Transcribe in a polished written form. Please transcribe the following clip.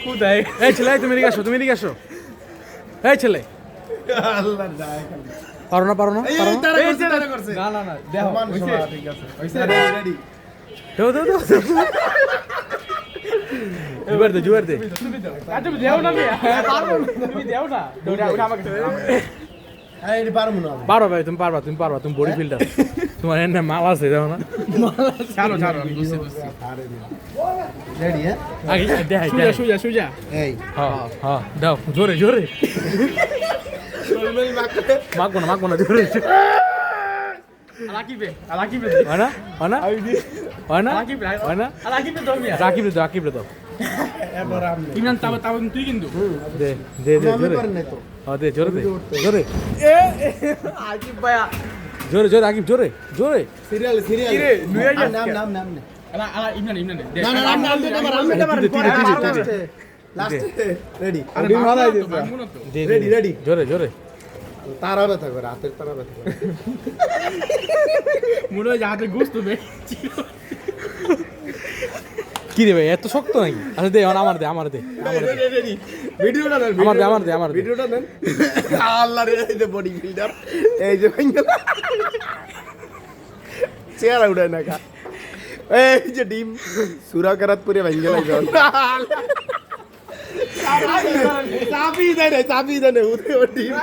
কোথায় এই ছেলে তুমি এদিকে আসো তুমি এদিকে আসো এই ছেলে আল্লাহ যায় খালি পারো না পারো না এই পারো না তারা করছে না না না দেখো সমান হইছে সমান ঠিক আছে হইছে রেডি দাও দাও দাও জুয়ার দে তুমি দেও না পারবো তুমি দেও না ওটা আমাকে এই পারমু না পারো ভাই তুমি পারবা তুমি বডি ফিল্ডার তোমার এনে মাল আছে দাও না ছাড়ো আমি বুঝছি রেডি হ্যাঁ আগে দেখাই সুজা এই হ্যাঁ হ্যাঁ দাও জোরে জোরে সলমেল মাকে মাগবো না জোরে রাকিবে হয় না হয় না হয় না রাকিবে হয় না রাকিবে দাও মিয়া রাকিব রে দাও এবার আমি ইমরান তাও তুই কিন্তু দে দে দে আমি জোরে পারেন না তো হ্যাঁ দে জোরে দে জোরে আকিব ভাইয়া জোরে জোরে আকিব জোরে জোরে সিরিয়াল কি রে, নুয়ে গেছে নাম কে? নাম নাম ইমরান দে না না নাম নাম দে লাস্টে লাস্টে রেডি আরে ডিম হালাই তো, দিছ ভাঙবো না তো। দে Ready, ready. জোরে জোরে তারা ব্যথা করে হাতের তারা ব্যথা করে মনে হয় যে হাতে গোস্ত বে কি রে ভাই এত শক্ত নাকি আচ্ছা দে আমার দে রেডি ভিডিওটা দেন আমার দে ভিডিওটা দেন আল্লাহ রে এই যে বডি বিল্ডার এই যে ভাঙ্গা চেহারা উড়ায় না কা এই যে ডিম সুরা করাত পুরে ভাঙ্গা লাগে চাবি দেয় উঠে ডিম